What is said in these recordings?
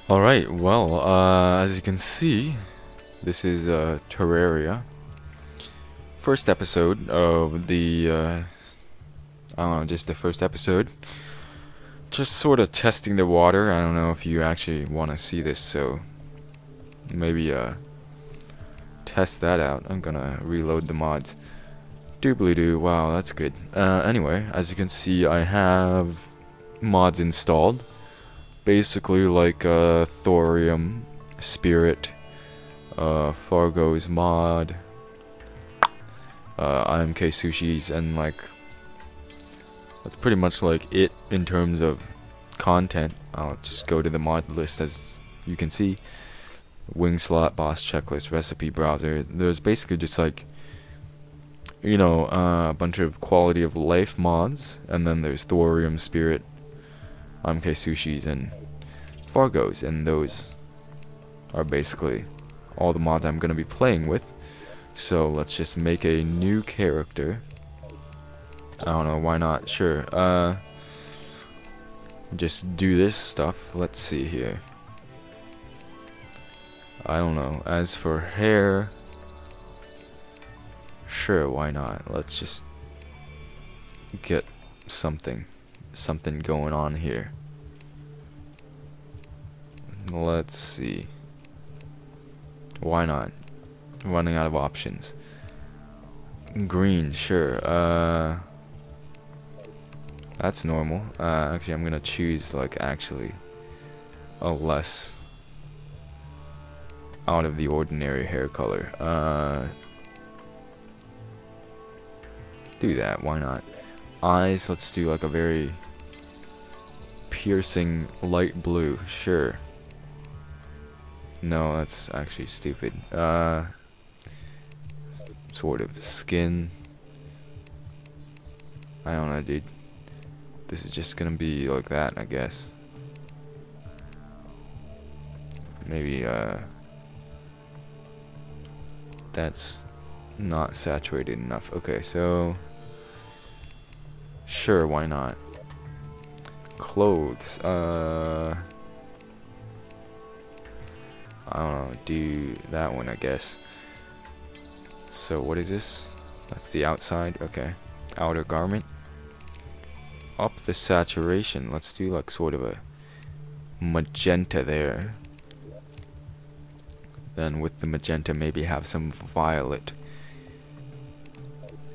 Alright, well, as you can see, this is Terraria. First episode of I don't know, just the first episode. Just sort of testing the water. I don't know if you actually want to see this, so maybe test that out. I'm gonna reload the mods. Doobly doo, wow, that's good. Anyway, as you can see, I have mods installed. Basically like thorium, spirit, Fargo's mod, IMK sushis, and like that's pretty much like it in terms of content. I'll just go to the mod list. As you can see, wing slot, boss checklist, recipe browser. There's basically just like, you know, a bunch of quality of life mods, and then there's thorium, spirit, IMK sushis, and Fargo's, and those are basically all the mods I'm gonna be playing with. So let's just make a new character. I don't know, why not? Sure. Just do this stuff. Let's see here. I don't know. As for hair, sure, why not? Let's just get something going on here. Let's see. Why not? Running out of options. Green, sure. That's normal. Actually, I'm gonna choose like actually a less out of the ordinary hair color. Do that. Why not? Eyes. Let's do like a very piercing light blue. Sure. No, that's actually stupid. Sort of skin. I don't know, dude. This is just gonna be like that, I guess. Maybe, that's not saturated enough. Okay, so sure, why not? Clothes. I don't know, do that one, I guess. So what is this? That's the outside. Okay, outer garment. Up the saturation. Let's do like sort of a magenta there. Then with the magenta, maybe have some violet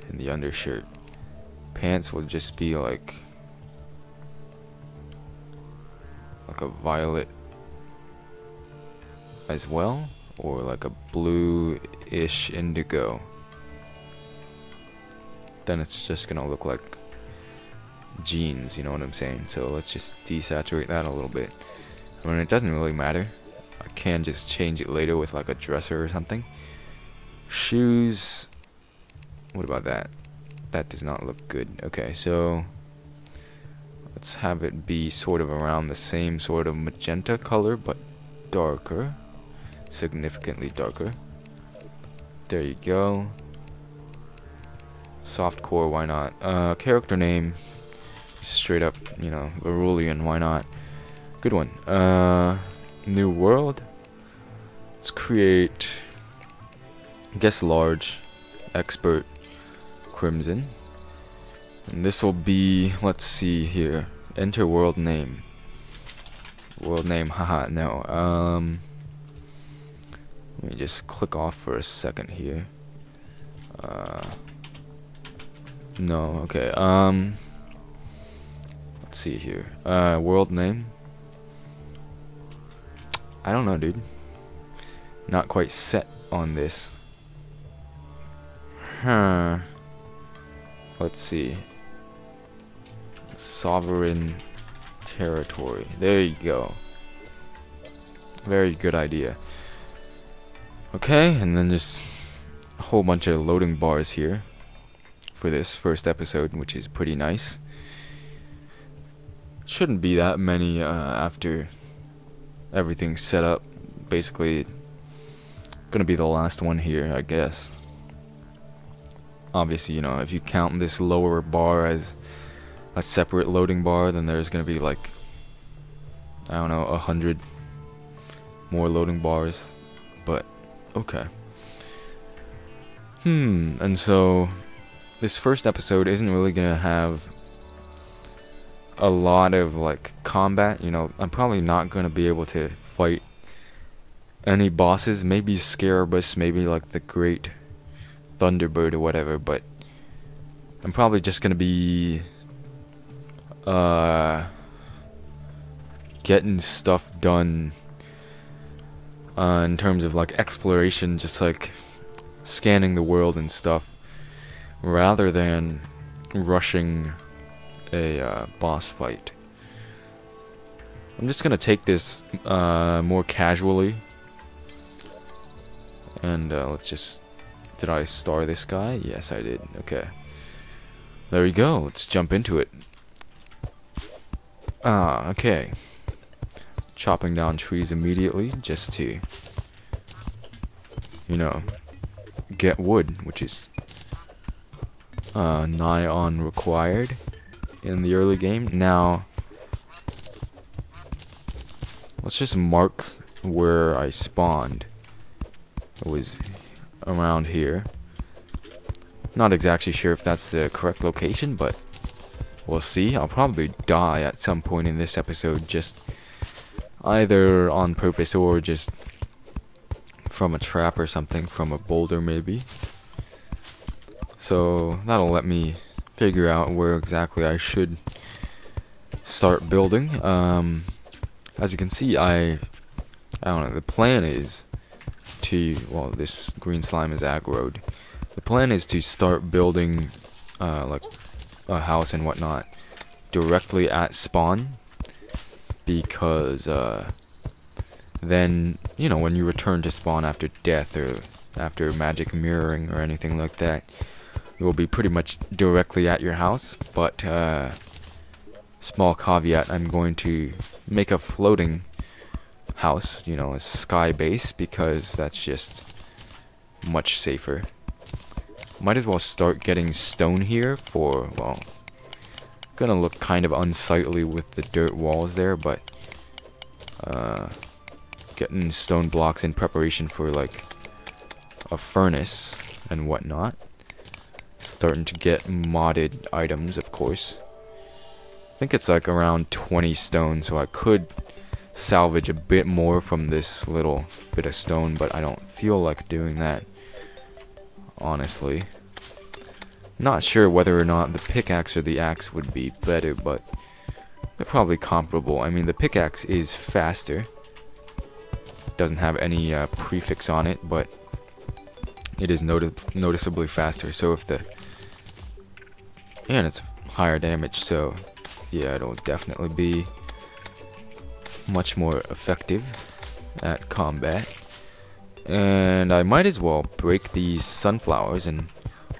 in the undershirt. Pants will just be like a violet as well, or like a blue-ish indigo. Then it's just gonna look like jeans, you know what I'm saying? So let's just desaturate that a little bit. I mean, it doesn't really matter. I can just change it later with like a dresser or something. Shoes. What about that? That does not look good. Okay, so let's have it be sort of around the same sort of magenta color, but darker. Significantly darker. There you go. Softcore, why not? Character name. Straight up, you know, Verulian, why not? Good one. New world. Let's create, I guess, large, expert, crimson. And this will be, let's see here. Enter world name. World name, haha, no. Let me just click off for a second here. No, okay. Let's see here. World name. I don't know, dude. Not quite set on this. Huh. Let's see. Sovereign territory. There you go. Very good idea. Okay, and then just a whole bunch of loading bars here for this first episode, which is pretty nice. Shouldn't be that many after everything's set up. Basically, gonna be the last one here, I guess. Obviously, you know, if you count this lower bar as a separate loading bar, then there's gonna be like, I don't know, 100 more loading bars, but okay. And so this first episode isn't really gonna have a lot of like combat. You know, I'm probably not gonna be able to fight any bosses. Maybe Scarabus, maybe like the Great Thunderbird or whatever, but I'm probably just gonna be getting stuff done in terms of like exploration, just like scanning the world and stuff, rather than rushing a boss fight. I'm just gonna take this more casually, and let's just. Did I star this guy? Yes, I did. Okay. There we go. Let's jump into it. Okay. Chopping down trees immediately just to, you know, get wood, which is nigh on required in the early game. Now, let's just mark where I spawned. It was around here. Not exactly sure if that's the correct location, but we'll see. I'll probably die at some point in this episode, just either on purpose or just from a trap or something, from a boulder maybe. So that'll let me figure out where exactly I should start building. As you can see, I don't know, the plan is to, well, this green slime is aggroed. The plan is to start building like a house and whatnot directly at spawn, because then, you know, when you return to spawn after death or after magic mirroring or anything like that, it will be pretty much directly at your house. But small caveat, I'm going to make a floating house, you know, a sky base, because that's just much safer. Might as well start getting stone here for, well, gonna look kind of unsightly with the dirt walls there, but getting stone blocks in preparation for like a furnace and whatnot. Starting to get modded items, of course. I think it's like around 20 stone, so I could salvage a bit more from this little bit of stone, but I don't feel like doing that, honestly. Not sure whether or not the pickaxe or the axe would be better, but they're probably comparable. I mean, the pickaxe is faster. Doesn't have any prefix on it, but it is noticeably faster. So if the... and it's higher damage, so yeah, it'll definitely be much more effective at combat. And I might as well break these sunflowers and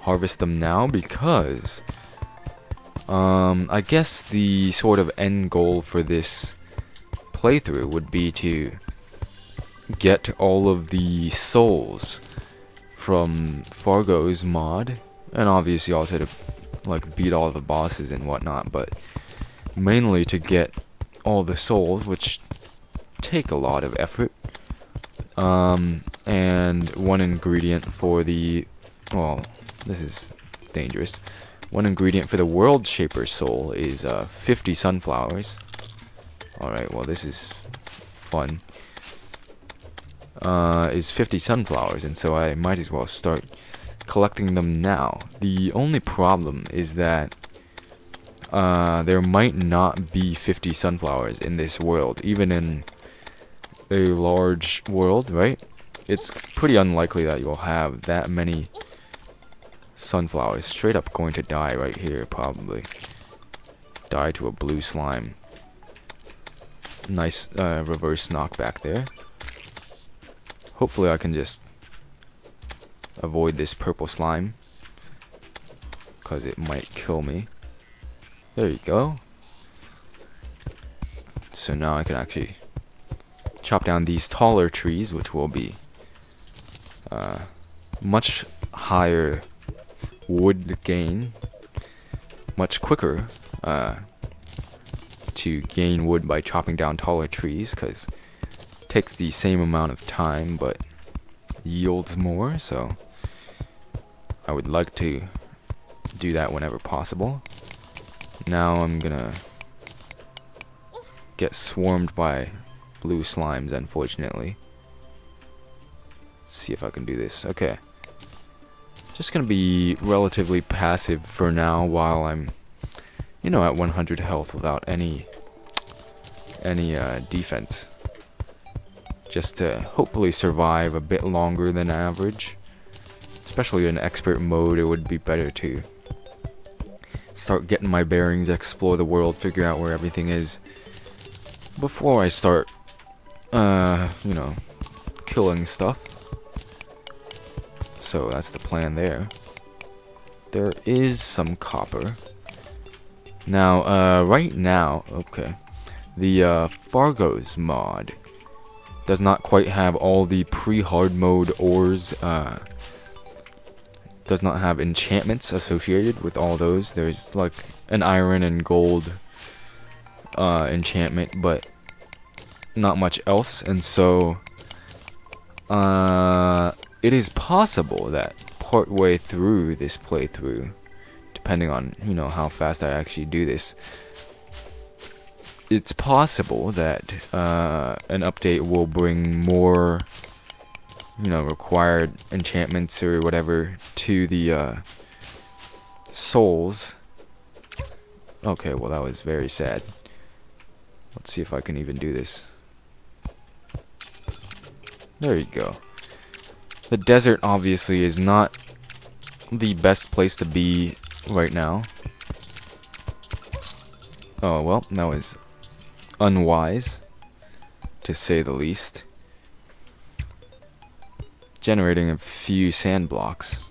harvest them now, because I guess the sort of end goal for this playthrough would be to get all of the souls from Fargo's mod, and obviously also to like beat all the bosses and whatnot, but mainly to get all the souls, which take a lot of effort. And one ingredient for the, well, this is dangerous. One ingredient for the World Shaper soul is 50 sunflowers. Alright, well, this is fun. Is 50 sunflowers, and so I might as well start collecting them now. The only problem is that there might not be 50 sunflowers in this world, even in a large world, right? It's pretty unlikely that you'll have that many sunflowers. Straight up going to die right here, probably. Die to a blue slime. Nice reverse knockback there. Hopefully I can just avoid this purple slime, because it might kill me. There you go. So now I can actually chop down these taller trees, which will be much higher wood gain, much quicker to gain wood by chopping down taller trees, because takes the same amount of time, but yields more, so I would like to do that whenever possible. Now I'm gonna get swarmed by blue slimes, unfortunately. Let's see if I can do this. Okay. Just gonna be relatively passive for now while I'm, you know, at 100 health without any defense. Just to hopefully survive a bit longer than average. Especially in expert mode, it would be better to start getting my bearings, explore the world, figure out where everything is before I start, you know, killing stuff. So that's the plan there. There is some copper. Now, right now, okay, the Fargo's mod does not quite have all the pre-hard mode ores, does not have enchantments associated with all those. There's like an iron and gold enchantment, but not much else. And so it is possible that partway through this playthrough, depending on, you know, how fast I actually do this, it's possible that an update will bring more, you know, required enchantments or whatever to the souls. Okay, well that was very sad. Let's see if I can even do this. There you go. The desert obviously is not the best place to be right now. Oh well, that was unwise, to say the least. Generating a few sand blocks,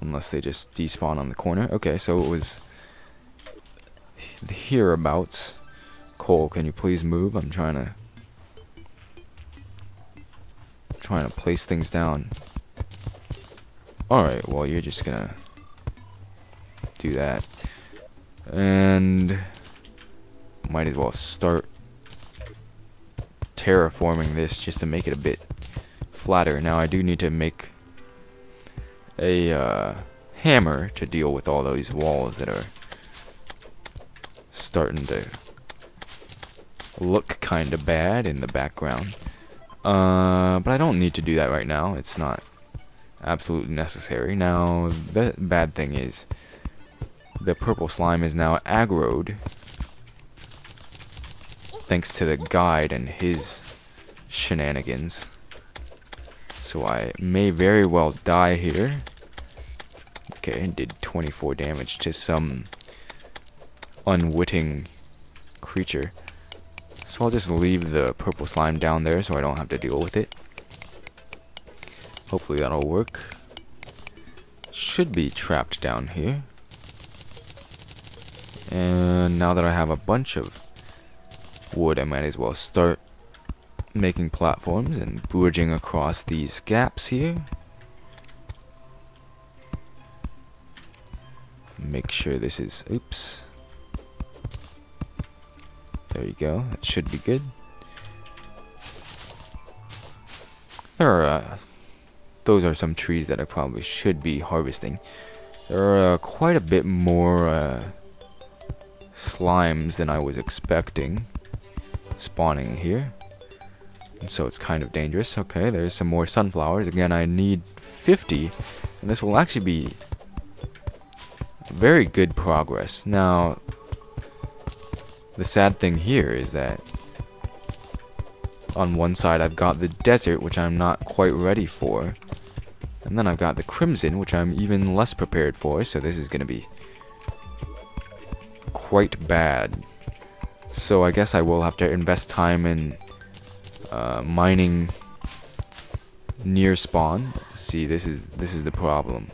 unless they just despawn on the corner. Okay, so it was hereabouts. Cole, can you please move? I'm trying to place things down. Alright, well you're just gonna do that. And might as well start terraforming this just to make it a bit flatter. Now I do need to make a hammer to deal with all those walls that are starting to look kind of bad in the background. But I don't need to do that right now. It's not absolutely necessary. Now the bad thing is the purple slime is now aggroed thanks to the guide and his shenanigans. So I may very well die here. Okay, and did 24 damage to some unwitting creature. So I'll just leave the purple slime down there so I don't have to deal with it. Hopefully that'll work. Should be trapped down here. And now that I have a bunch of wood, I might as well start making platforms and bridging across these gaps here. Make sure this is, oops. There you go, that should be good. Those are some trees that I probably should be harvesting. There are quite a bit more slimes than I was expecting spawning here. And so it's kind of dangerous. Okay, there's some more sunflowers. Again, I need 50, and this will actually be very good progress. Now, the sad thing here is that on one side I've got the desert, which I'm not quite ready for, and then I've got the crimson, which I'm even less prepared for, so this is going to be quite bad. So I guess I will have to invest time in mining near spawn. See, this is the problem.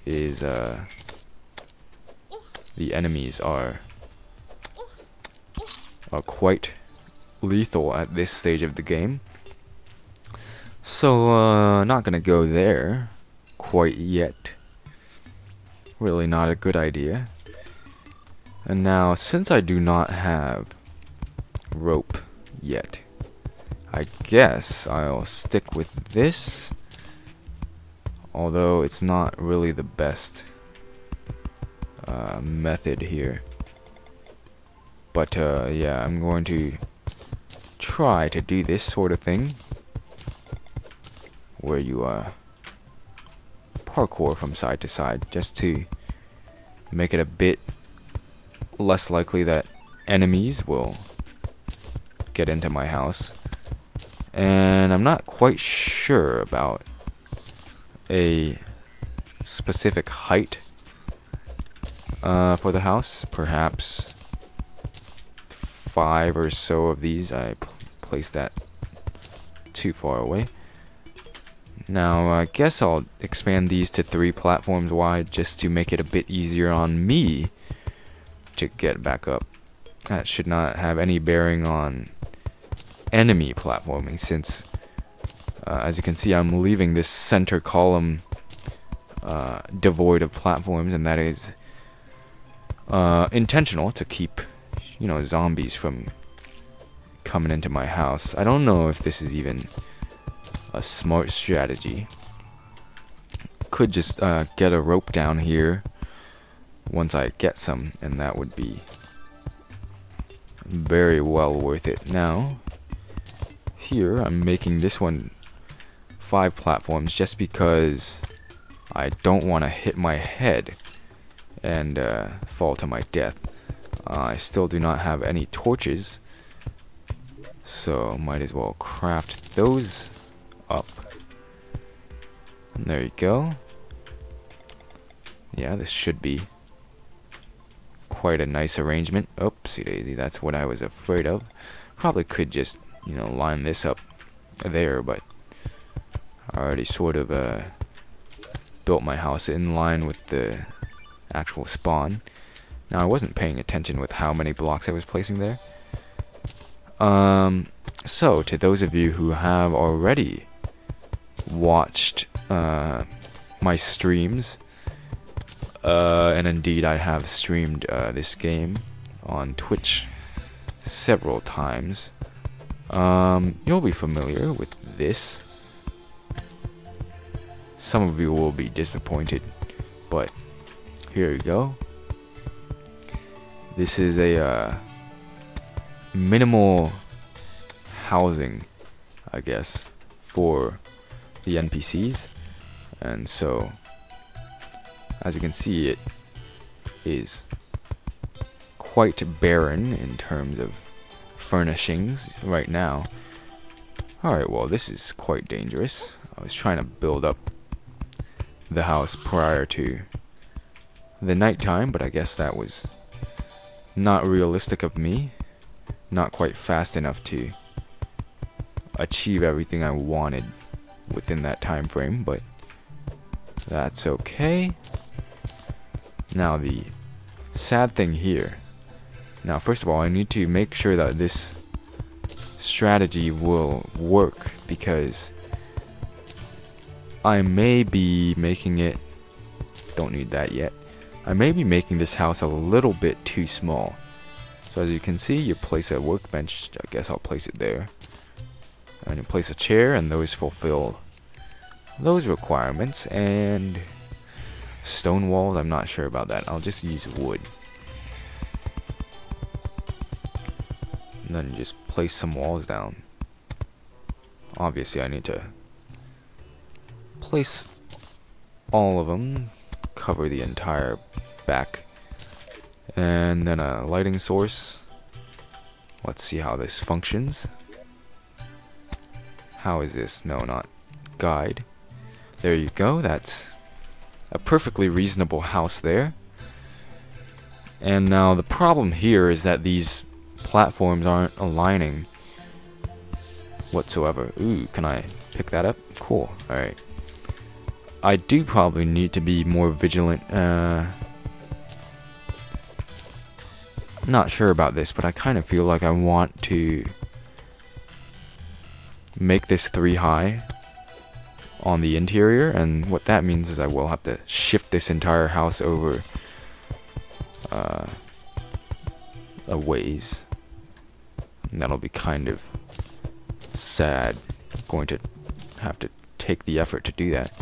Is the enemies are quite lethal at this stage of the game. So not gonna go there quite yet. Really not a good idea. And now, since I do not have rope yet, I guess I'll stick with this, although it's not really the best method here. But yeah, I'm going to try to do this sort of thing where you parkour from side to side, just to make it a bit less likely that enemies will get into my house. And I'm not quite sure about a specific height for the house. Perhaps 5 or so of these. I placed that too far away. Now I guess I'll expand these to 3 platforms wide, just to make it a bit easier on me to get back up. That should not have any bearing on enemy platforming, since as you can see, I'm leaving this center column devoid of platforms, and that is intentional to keep, you know, zombies from coming into my house. I don't know if this is even a smart strategy. Could just get a rope down here once I get some, and that would be very well worth it. Now here I'm making this one 5 platforms, just because I don't want to hit my head and fall to my death. I still do not have any torches, so might as well craft those up. And there you go. Yeah, this should be quite a nice arrangement. Oopsie daisy, that's what I was afraid of. Probably could just, you know, line this up there, but I already sort of built my house in line with the actual spawn. Now I wasn't paying attention with how many blocks I was placing there. So to those of you who have already watched my streams, and indeed I have streamed this game on Twitch several times, you'll be familiar with this. Some of you will be disappointed, but here you go. This is a minimal housing, I guess, for the NPCs, and so as you can see, it is quite barren in terms of furnishings right now. Alright, well, this is quite dangerous. I was trying to build up the house prior to the nighttime, but I guess that was not realistic of me. Not quite fast enough to achieve everything I wanted within that time frame, but that's okay. Now the sad thing here. Now first of all, I need to make sure that this strategy will work, because I may be making it, don't need that yet, I may be making this house a little bit too small. So as you can see, you place a workbench, I guess I'll place it there, and you place a chair, and those fulfill those requirements. And stone walls, I'm not sure about that. I'll just use wood. And then just place some walls down. Obviously I need to place all of them, cover the entire back, and then a lighting source. Let's see how this functions. How is this? No, not guide. There you go. That's a perfectly reasonable house there. And now the problem here is that these platforms aren't aligning whatsoever. Ooh, can I pick that up? Cool. Alright. I do probably need to be more vigilant. Not sure about this, but I kind of feel like I want to make this 3 high on the interior, and what that means is I will have to shift this entire house over a ways, and that'll be kind of Sad. Going to have to take the effort to do that.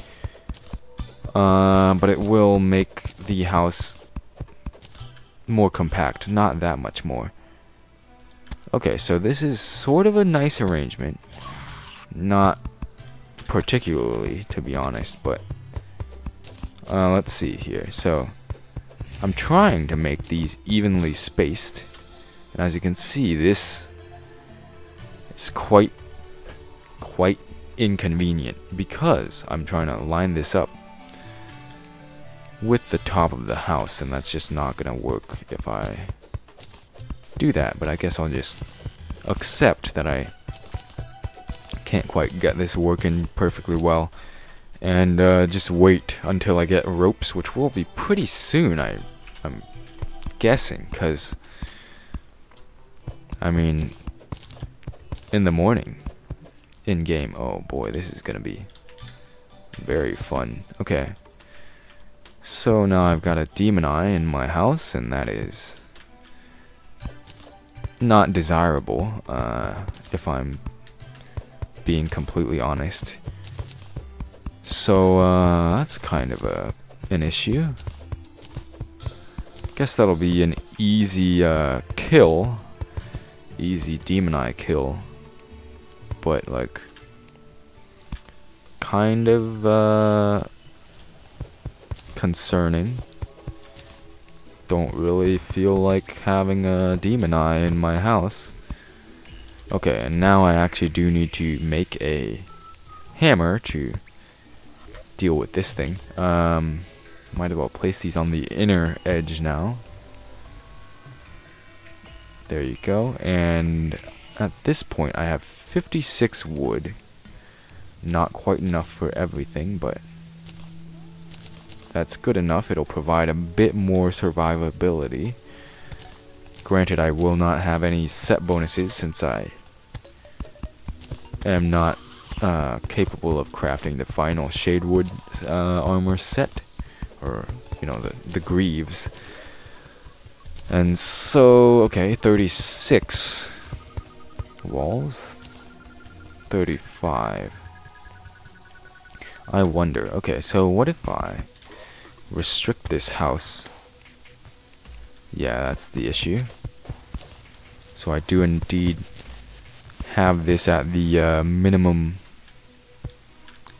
But it will make the house more compact, not that much more. Okay, so this is sort of a nice arrangement. Not particularly, to be honest, but let's see here. So I'm trying to make these evenly spaced, and as you can see, this is quite inconvenient because I'm trying to line this up with the top of the house, and that's just not gonna work if I do that. But I guess I'll just accept that I can't quite get this working perfectly well, and just wait until I get ropes, which will be pretty soon, I'm guessing, because I mean, in the morning, in game. Oh boy, this is gonna be very fun. Okay, so now I've got a demon eye in my house, and that is not desirable, if I'm being completely honest. So that's kind of an issue. Guess that'll be an easy kill, easy demon eye kill, but like kind of concerning. Don't really feel like having a demon eye in my house. Okay, and now I actually do need to make a hammer to deal with this thing. Might as well place these on the inner edge now. There you go. And at this point I have 56 wood. Not quite enough for everything, but that's good enough. It'll provide a bit more survivability. Granted, I will not have any set bonuses since I am not capable of crafting the final Shadewood armor set, or you know, the greaves. And so, okay, 36 walls, 35. I wonder. Okay, so what if I restrict this house? Yeah, that's the issue. So I do indeed have this at the minimum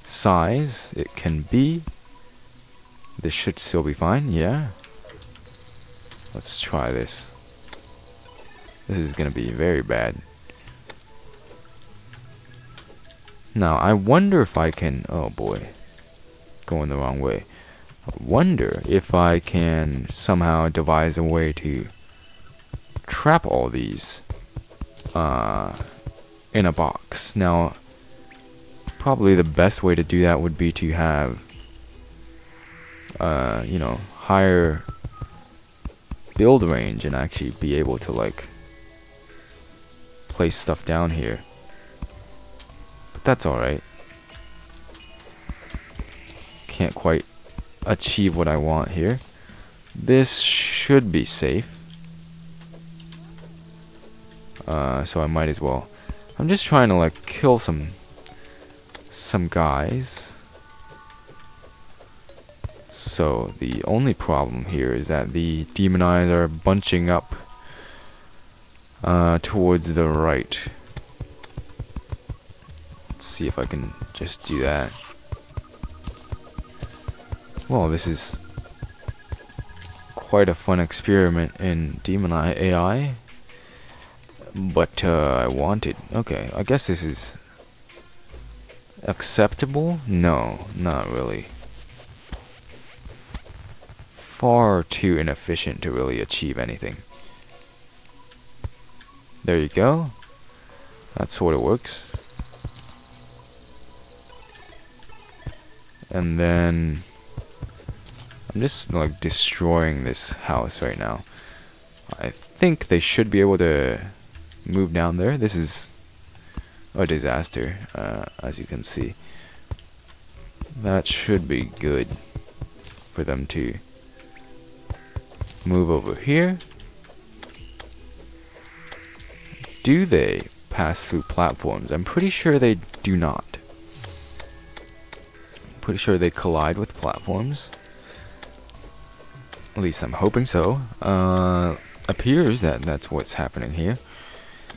size it can be. This should still be fine, yeah. Let's try this. This is gonna be very bad. Now, I wonder if I can... Oh boy. Going the wrong way. I wonder if I can somehow devise a way to trap all these in a box. Now, probably the best way to do that would be to have, you know, higher build range and actually be able to, like, place stuff down here. But that's alright. Can't quite achieve what I want here. This should be safe. So I might as well. I'm just trying to, like, kill some guys. So the only problem here is that the demon eyes are bunching up towards the right. Let's see if I can just do that. Well, this is quite a fun experiment in Demon Eye AI. But I wanted... Okay, I guess this is acceptable? No, not really. Far too inefficient to really achieve anything. There you go. That sort of works. And then I'm just like destroying this house right now. I think they should be able to move down there. This is a disaster, as you can see. That should be good for them to move over here. Do they pass through platforms. I'm pretty sure they do not. Pretty sure they collide with platforms. At least I'm hoping so. Appears that that's what's happening here.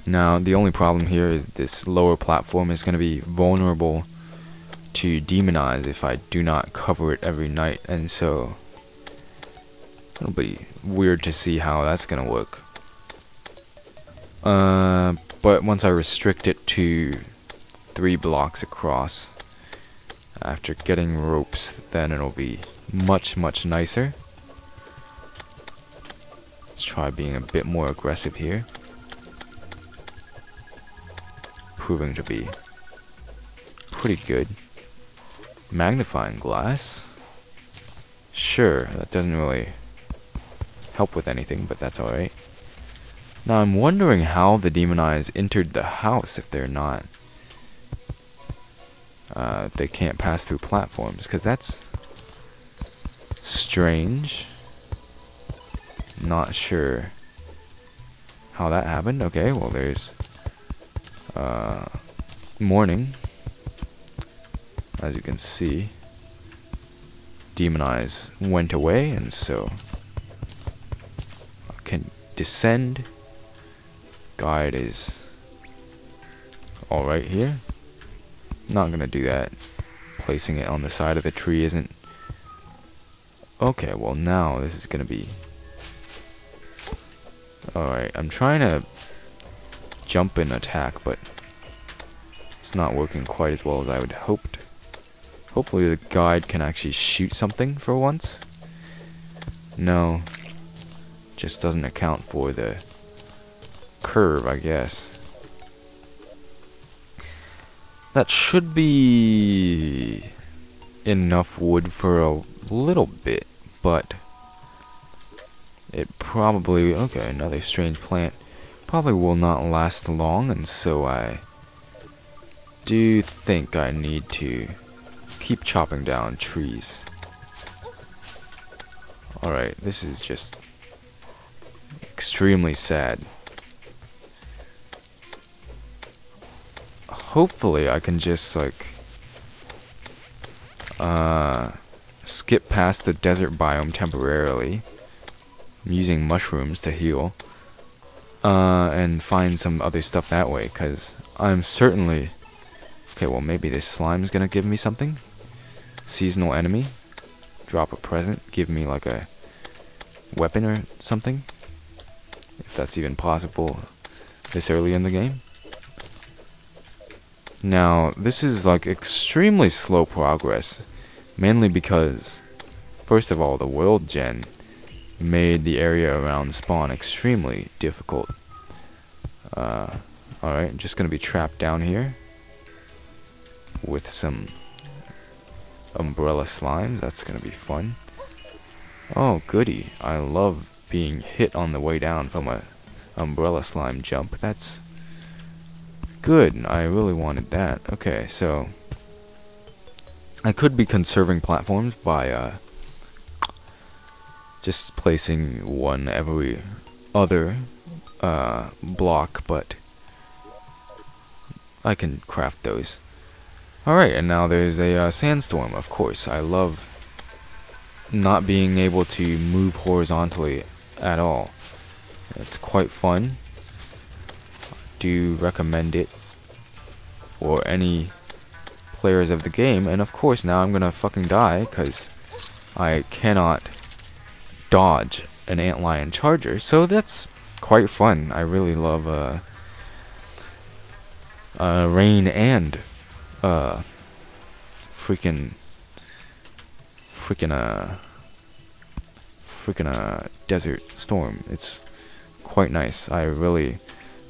Now, the only problem here is this lower platform is going to be vulnerable to demonize if I do not cover it every night, and so it'll be weird to see how that's going to work. But once I restrict it to 3 blocks across, after getting ropes, then it'll be much, much nicer. Let's try being a bit more aggressive here. Proving to be pretty good. Magnifying glass. Sure, that doesn't really help with anything, but that's alright. Now I'm wondering how the demonize entered the house if they're not... if they can't pass through platforms, because that's strange. Not sure how that happened. Okay, well there's morning. As you can see, demonize went away, and so I can descend. Guide is alright here. Not gonna do that. Placing it on the side of the tree isn't... Okay, well now this is gonna be... Alright, I'm trying to jump and attack, but it's not working quite as well as I would hoped. Hopefully the guide can actually shoot something for once. No. Just doesn't account for the curve, I guess. That should be enough wood for a little bit, but it probably... Okay, another strange plant. Probably will not last long, and so I do think I need to keep chopping down trees. Alright, this is just extremely sad. Hopefully I can just like skip past the desert biome temporarily. I'm using mushrooms to heal. And find some other stuff that way, because I'm certainly... Okay, well maybe this slime is gonna give me something. Seasonal enemy. Drop a present. Give me like a weapon or something. If that's even possible this early in the game. Now, this is like extremely slow progress. Mainly because, first of all, the world gen made the area around spawn extremely difficult. Alright, I'm just gonna be trapped down here with some umbrella slimes. That's gonna be fun. Oh goody, I love being hit on the way down from a umbrella slime jump. That's good. I really wanted that. Okay, so I could be conserving platforms by just placing one every other block, but I can craft those. Alright, and now there's a sandstorm, of course. I love not being able to move horizontally at all. It's quite fun. Do recommend it for any players of the game. And of course now I'm gonna fucking die because I cannot dodge an antlion charger, so that's quite fun. I really love rain and freaking desert storm. It's quite nice. I really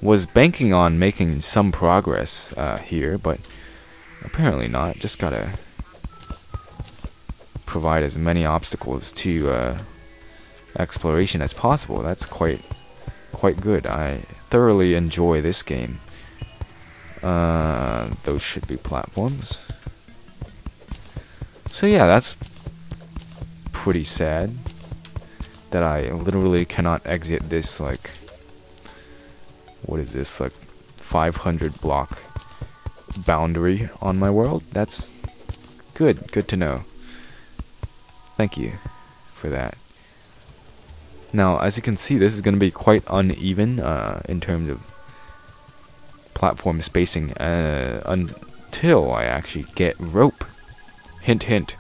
was banking on making some progress here, but apparently not. Just gotta provide as many obstacles to exploration as possible. That's quite good. I thoroughly enjoy this game. Those should be platforms. So yeah, that's pretty sad that I literally cannot exit this, like, what is this, like 500 block boundary on my world. That's good to know. Thank you for that. Now, as you can see, this is going to be quite uneven in terms of platform spacing until I actually get rope. Hint, hint.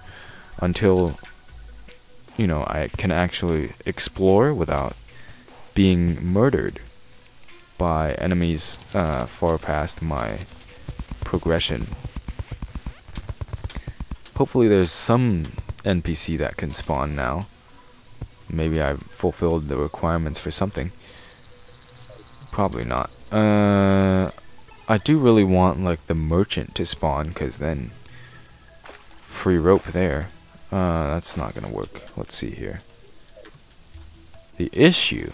Until, you know, I can actually explore without being murdered by enemies far past my progression. Hopefully there's some NPC that can spawn now. Maybe I've fulfilled the requirements for something. Probably not. I do really want like the merchant to spawn, because then free rope there. That's not gonna work. Let's see here. The issue,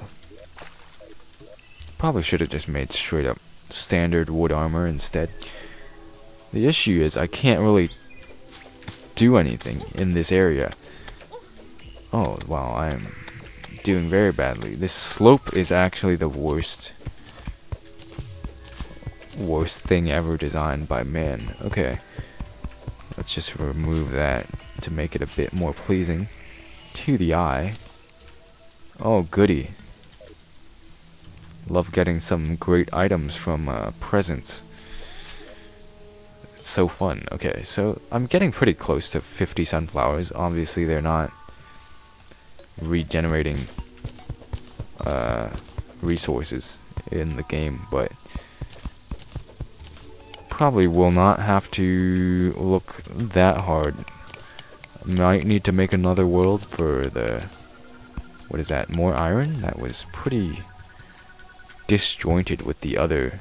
probably should have just made straight up standard wood armor instead. The issue is I can't really do anything in this area. Oh wow, I'm doing very badly. This slope is actually the worst thing ever designed by man. Okay, let's just remove that to make it a bit more pleasing to the eye. Oh goody. Love getting some great items from presents. It's so fun. Okay, so I'm getting pretty close to 50 sunflowers. Obviously they're not regenerating resources in the game, but probably will not have to look that hard. Might need to make another world for the, what is that, more iron? That was pretty disjointed with the other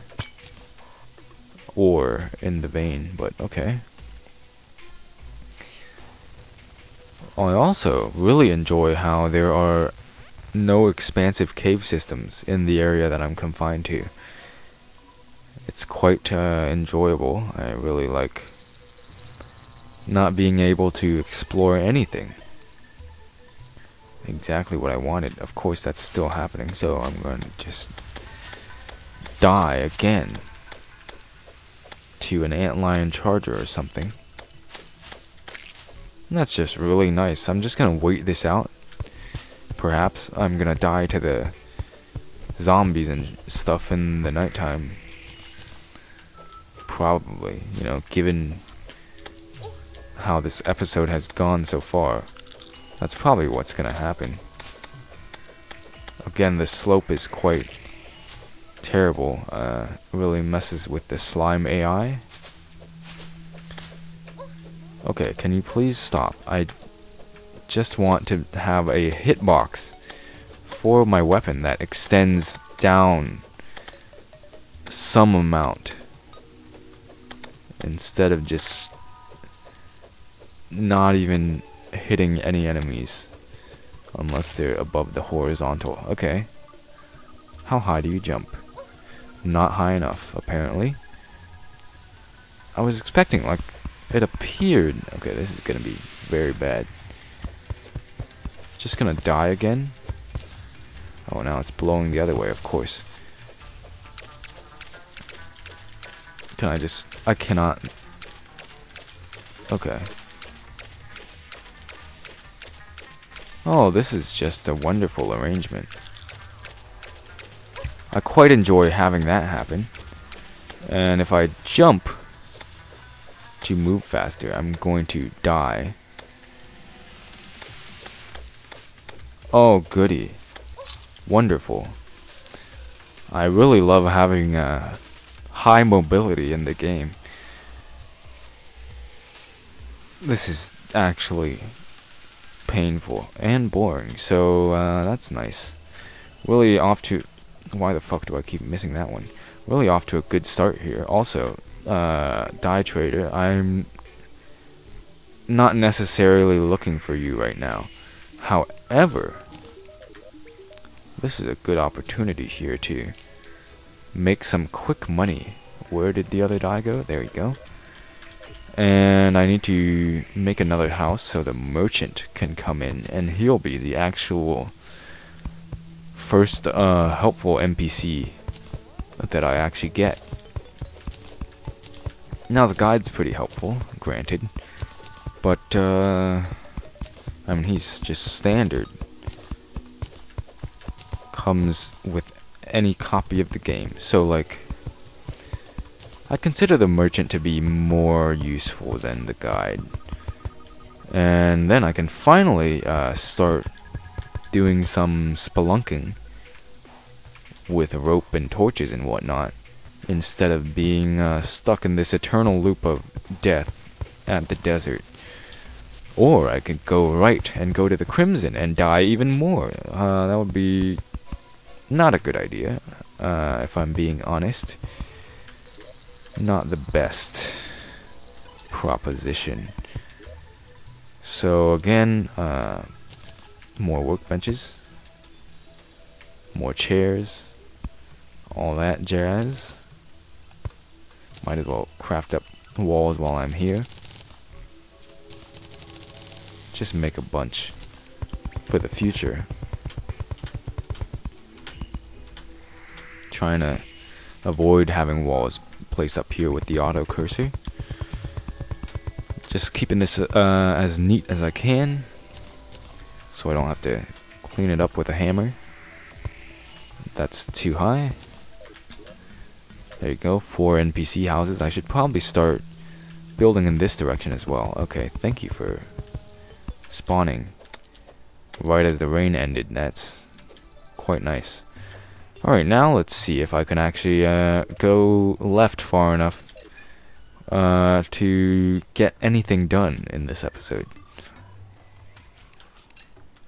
ore in the vein, but okay. I also really enjoy how there are no expansive cave systems in the area that I'm confined to. It's quite enjoyable. I really like not being able to explore anything. Exactly what I wanted. Of course that's still happening, so I'm going to just die again to an antlion charger or something. And that's just really nice. I'm just gonna wait this out. Perhaps I'm gonna die to the zombies and stuff in the nighttime. Probably, you know, given how this episode has gone so far, that's probably what's gonna happen. Again, the slope is quite terrible. Really messes with the slime AI. Okay, can you please stop? I just want to have a hitbox for my weapon that extends down some amount instead of just not even hitting any enemies unless they're above the horizontal. Okay. How high do you jump? Not high enough, apparently. I was expecting, like, it appeared... Okay, this is gonna be very bad. Just gonna die again? Oh, now it's blowing the other way, of course. Can I just... I cannot... Okay. Oh, this is just a wonderful arrangement. I quite enjoy having that happen. And if I jump to move faster, I'm going to die. Oh, goody. Wonderful. I really love having high mobility in the game. This is actually painful and boring, so that's nice. Really off to... Why the fuck do I keep missing that one? Really off to a good start here. Also, dye trader, I'm not necessarily looking for you right now. However, this is a good opportunity here to make some quick money. Where did the other dye go? There you go. And I need to make another house so the merchant can come in, and he'll be the actual first helpful NPC that I actually get. Now the guide's pretty helpful, granted, but I mean, he's just standard. Comes with any copy of the game, so like, I consider the merchant to be more useful than the guide. And then I can finally start doing some spelunking with rope and torches and whatnot, instead of being stuck in this eternal loop of death at the desert. Or I could go right and go to the Crimson and die even more. That would be not a good idea, if I'm being honest. Not the best proposition. So again, more workbenches, more chairs, all that jazz. Might as well craft up walls while I'm here. Just make a bunch for the future. Trying to avoid having walls placed up here with the auto cursor. Just keeping this as neat as I can, so I don't have to clean it up with a hammer. That's too high. There you go, 4 NPC houses. I should probably start building in this direction as well. Okay, thank you for spawning right as the rain ended. That's quite nice. Alright, now let's see if I can actually go left far enough to get anything done in this episode.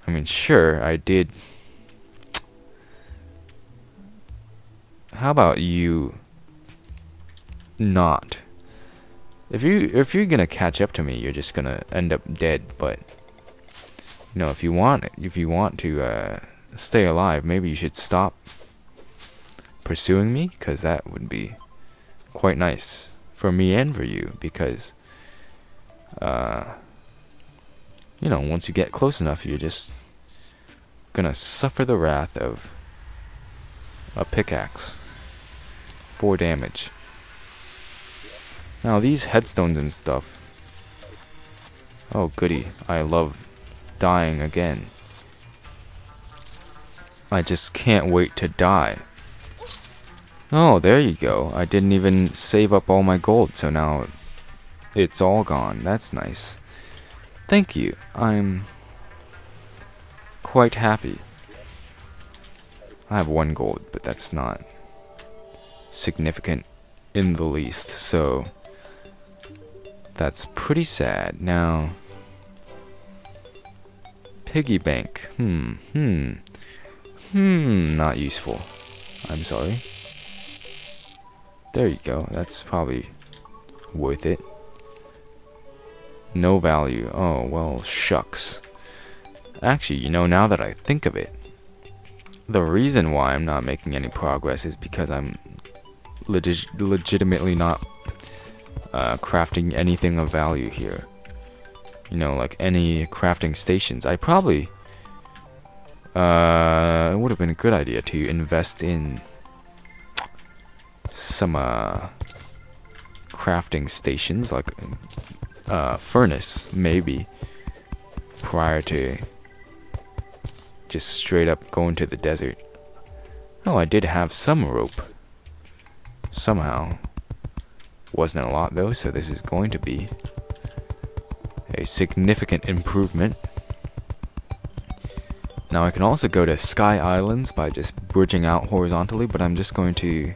I mean, sure, I did. How about you not? If you're gonna catch up to me, you're just gonna end up dead. But you know, if you want to stay alive, maybe you should stop pursuing me, because that would be quite nice for me and for you. Because you know, once you get close enough, you're just gonna suffer the wrath of a pickaxe. 4 damage. Now these headstones and stuff. Oh goody, I love dying again. I just can't wait to die. Oh, there you go. I didn't even save up all my gold, so now it's all gone. That's nice. Thank you. I'm quite happy. I have 1 gold, but that's not significant in the least, so that's pretty sad. Now, piggy bank. Not useful. I'm sorry. There you go. That's probably worth it. No value. Oh, well, shucks. Actually, you know, now that I think of it, the reason why I'm not making any progress is because I'm legitimately not crafting anything of value here. You know, like any crafting stations. I probably it would have been a good idea to invest in some crafting stations, like furnace maybe, prior to just straight up going to the desert. Oh, I did have some rope somehow. Wasn't a lot though, so this is going to be a significant improvement. Now I can also go to Sky Islands by just bridging out horizontally, but I'm just going to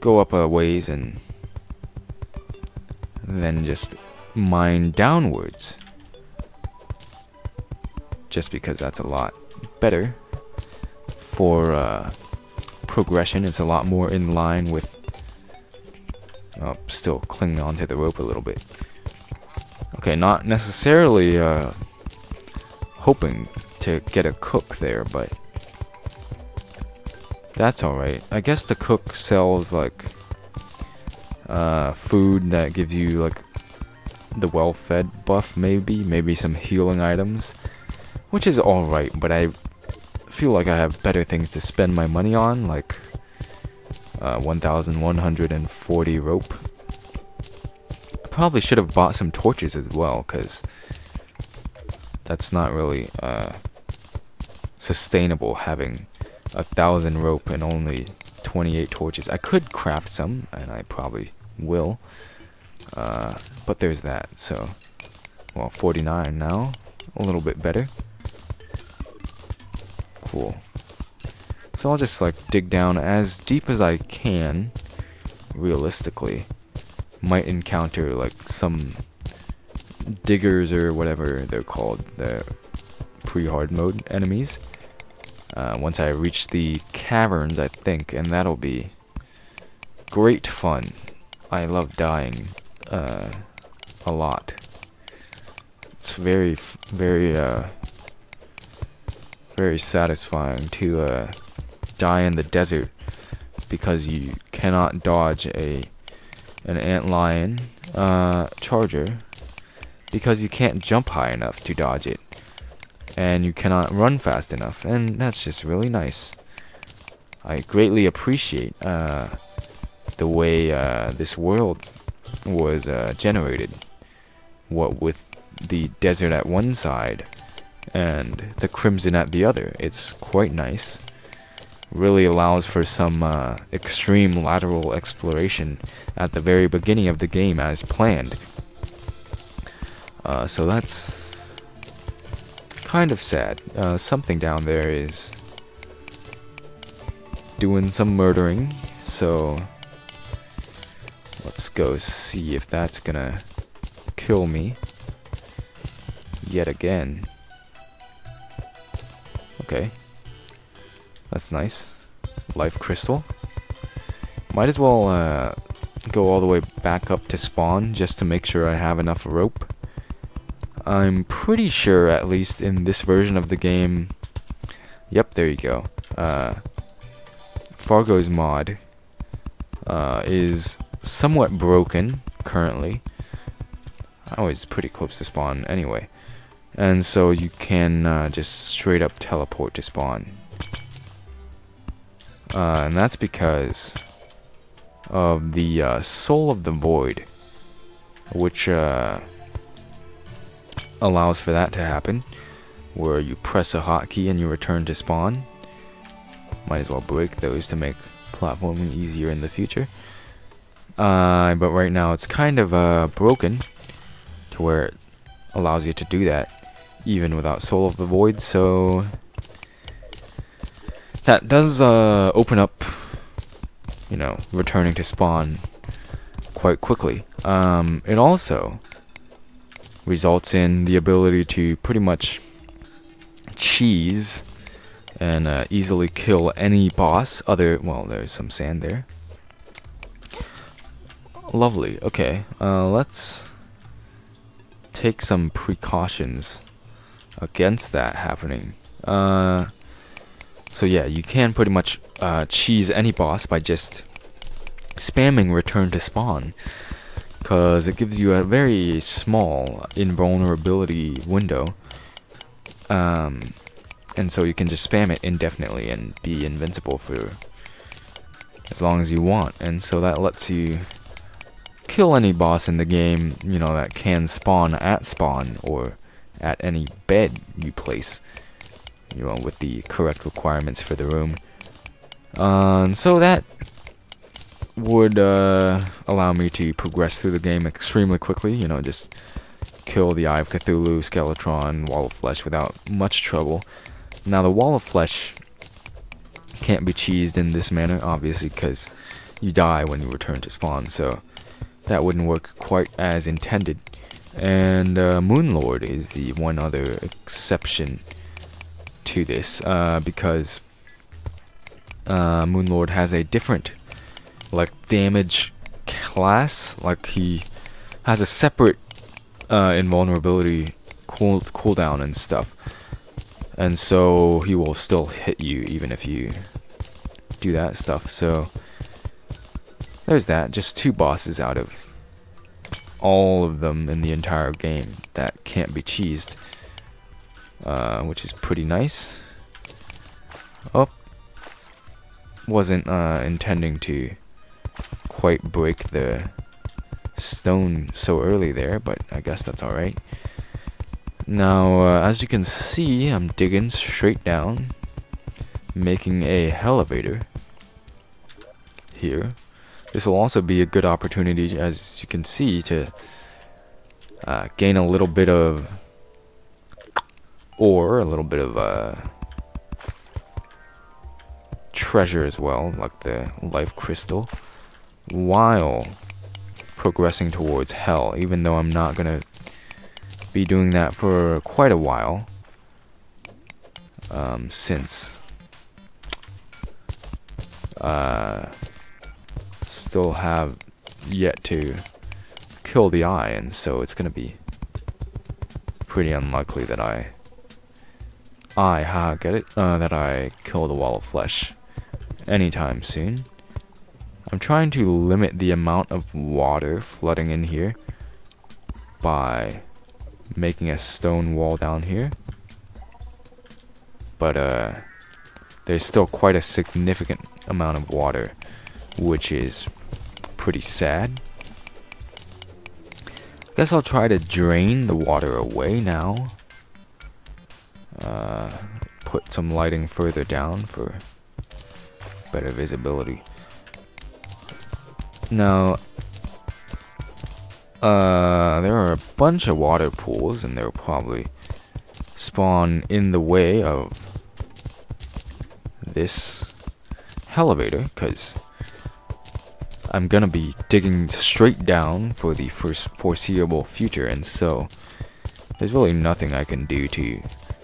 go up a ways and then just mine downwards, just because that's a lot better for progression. It's a lot more in line with still clinging onto the rope a little bit. Okay, not necessarily hoping to get a cook there, but that's alright. I guess the cook sells like food that gives you like the well-fed buff, maybe some healing items, which is alright, but I feel like I have better things to spend my money on, like 1,140 rope. probably should have bought some torches as well, because that's not really sustainable, having 1,000 rope and only 28 torches. I could craft some, and I probably will, but there's that. So, well, 49 now, a little bit better. Cool. So I'll just like dig down as deep as I can, realistically. Might encounter like some diggers or whatever they're called, the pre-hard mode enemies, once I reach the caverns, I think, and that'll be great fun. I love dying a lot. It's very satisfying to die in the desert, because you cannot dodge an antlion charger, because you can't jump high enough to dodge it, and you cannot run fast enough, and that's just really nice. I greatly appreciate the way this world was generated, what with the desert at one side and the crimson at the other. It's quite nice. Really allows for some extreme lateral exploration at the very beginning of the game as planned. So that's kind of sad. Something down there is doing some murdering, so let's go see if that's gonna kill me yet again. Okay, that's nice. Life crystal. Might as well go all the way back up to spawn just to make sure I have enough rope. I'm pretty sure, at least in this version of the game, yep, there you go, Fargo's mod is somewhat broken currently. I was pretty close to spawn anyway, and so you can just straight up teleport to spawn, and that's because of the Soul of the Void, which allows for that to happen, where you press a hotkey and you return to spawn. Might as well break those to make platforming easier in the future. But right now it's kind of broken to where it allows you to do that even without Soul of the Void, so that does open up, you know, returning to spawn quite quickly. It also results in the ability to pretty much cheese and easily kill any boss. Well, there's some sand there. Lovely. Okay, let's take some precautions against that happening. So yeah, you can pretty much cheese any boss by just spamming return to spawn, because it gives you a very small invulnerability window, and so you can just spam it indefinitely and be invincible for as long as you want, and so that lets you kill any boss in the game, you know, that can spawn at spawn or at any bed you place, you know, with the correct requirements for the room. And so that would allow me to progress through the game extremely quickly, you know, just kill the Eye of Cthulhu, Skeletron, Wall of Flesh without much trouble. Now the Wall of Flesh can't be cheesed in this manner, obviously, because you die when you return to spawn, so that wouldn't work quite as intended. And Moonlord is the one other exception to this, because Moonlord has a different like damage class. Like, he has a separate invulnerability cooldown and stuff, and so he will still hit you even if you do that stuff. So there's that. Just 2 bosses out of all of them in the entire game that can't be cheesed, which is pretty nice. Oh, wasn't intending to quite break the stone so early there, but I guess that's alright. Now, as you can see, I'm digging straight down, making a elevator here. This will also be a good opportunity, as you can see, to gain a little bit of ore, a little bit of treasure as well, like the life crystal, while progressing towards hell, even though I'm not gonna be doing that for quite a while, since still have yet to kill the eye, and so it's gonna be pretty unlikely that that I kill the wall of flesh anytime soon. I'm trying to limit the amount of water flooding in here by making a stone wall down here, but there's still quite a significant amount of water, which is pretty sad. Guess I'll try to drain the water away now. Put some lighting further down for better visibility. Now, there are a bunch of water pools, and they'll probably spawn in the way of this elevator, because I'm gonna be digging straight down for the foreseeable future, and so there's really nothing I can do to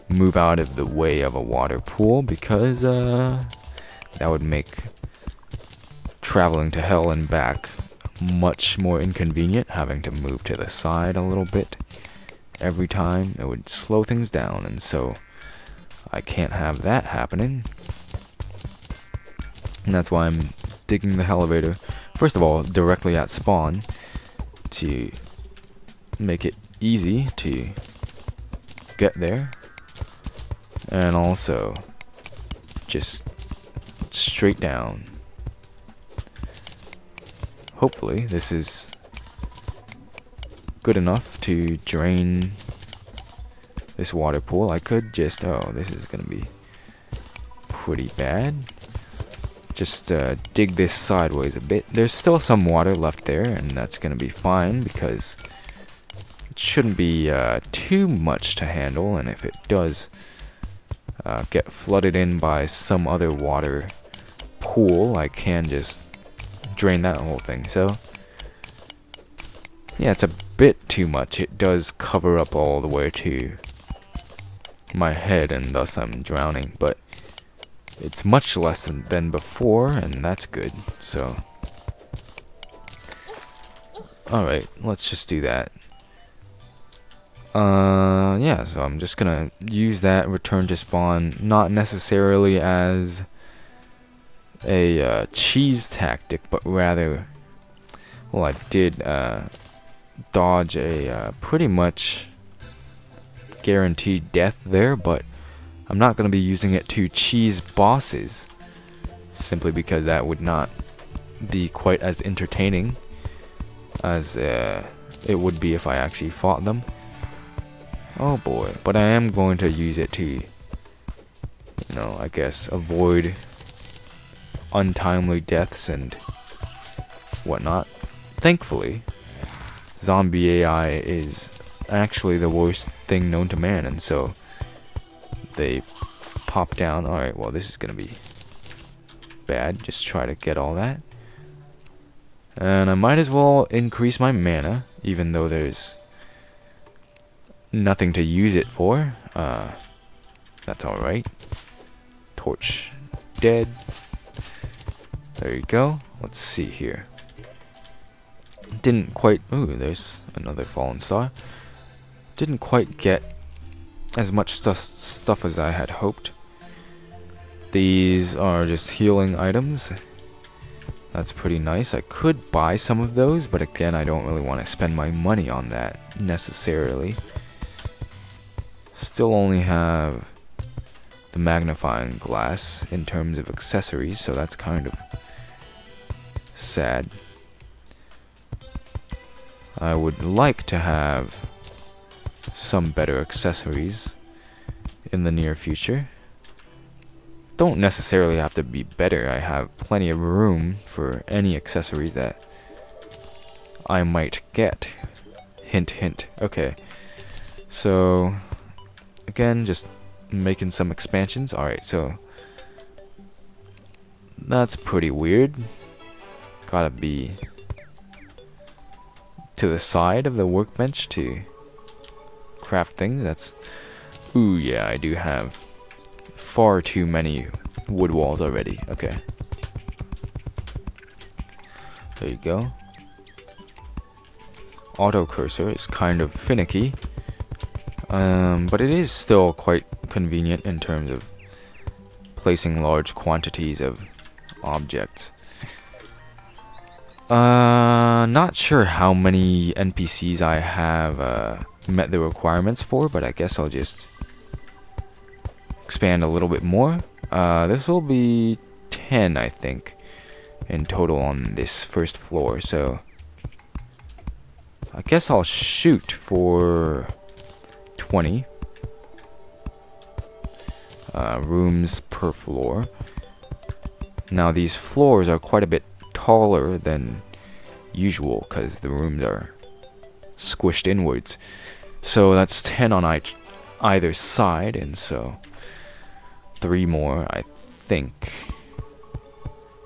move out of the way of a water pool, because that would make traveling to hell and back much more inconvenient. Having to move to the side a little bit every time, it would slow things down, and so I can't have that happening. And that's why I'm digging the elevator, first of all, directly at spawn, to make it easy to get there, and also just straight down. Hopefully this is good enough to drain this water pool. I could just, oh, this is gonna be pretty bad. Just dig this sideways a bit. There's still some water left there, and that's gonna be fine, because it shouldn't be too much to handle, and if it does get flooded in by some other water pool, I can just drain that whole thing. So yeah, it's a bit too much. It does cover up all the way to my head, and thus I'm drowning, but it's much less than before, and that's good. So alright, let's just do that. Yeah, so I'm just gonna use that return to spawn, not necessarily as a cheese tactic, but rather, well, I did dodge a pretty much guaranteed death there, but I'm not going to be using it to cheese bosses, simply because that would not be quite as entertaining as it would be if I actually fought them. Oh boy, but I am going to use it to, you know, I guess, avoid untimely deaths and whatnot. Thankfully, zombie AI is actually the worst thing known to man, and so they pop down. Alright, well, this is gonna be bad. Just try to get all that. And I might as well increase my mana, even though there's nothing to use it for. That's alright. Torch dead. There you go. Let's see here. Didn't quite... Ooh, there's another fallen star. Didn't quite get as much stuff as I had hoped. These are just healing items. That's pretty nice. I could buy some of those, but again, I don't really want to spend my money on that necessarily. Still only have the magnifying glass in terms of accessories, so that's kind of sad. I would like to have some better accessories in the near future. Don't necessarily have to be better. I have plenty of room for any accessories that I might get. Hint, hint. Okay. So, again, just making some expansions. Alright, so that's pretty weird. Gotta be to the side of the workbench to craft things. That's... Ooh, yeah, I do have far too many wood walls already. Okay. There you go. Auto cursor is kind of finicky. But it is still quite convenient in terms of placing large quantities of objects. Not sure how many NPCs I have met the requirements for, but I guess I'll just expand a little bit more. This will be 10, I think, in total on this first floor, so I guess I'll shoot for 20 rooms per floor. Now these floors are quite a bit taller than usual because the rooms are squished inwards. So that's 10 on either side, and so 3 more, I think,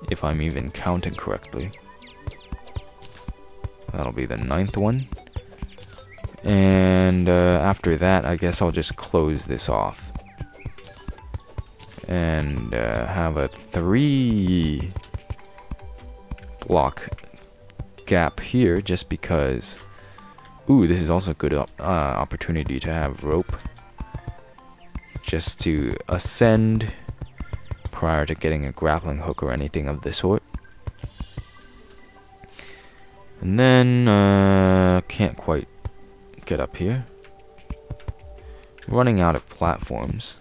if I'm even counting correctly. That'll be the 9th one. And after that, I guess I'll just close this off. And have a 3 block gap here, just because... Ooh, this is also a good opportunity to have rope. Just to ascend prior to getting a grappling hook or anything of the sort. And then, can't quite get up here. Running out of platforms.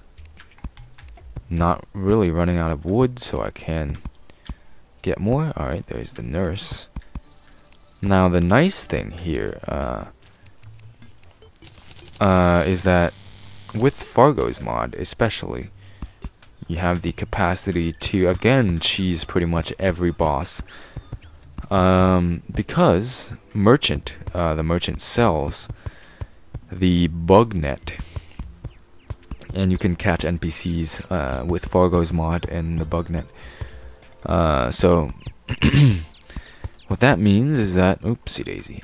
Not really running out of wood, so I can get more. Alright, there's the nurse. Now, the nice thing here is that with Fargo's mod, especially, you have the capacity to, again, cheese pretty much every boss. Because the merchant sells the bug net, and you can catch NPCs with Fargo's mod and the bug net. So what that means is that, oopsie daisy,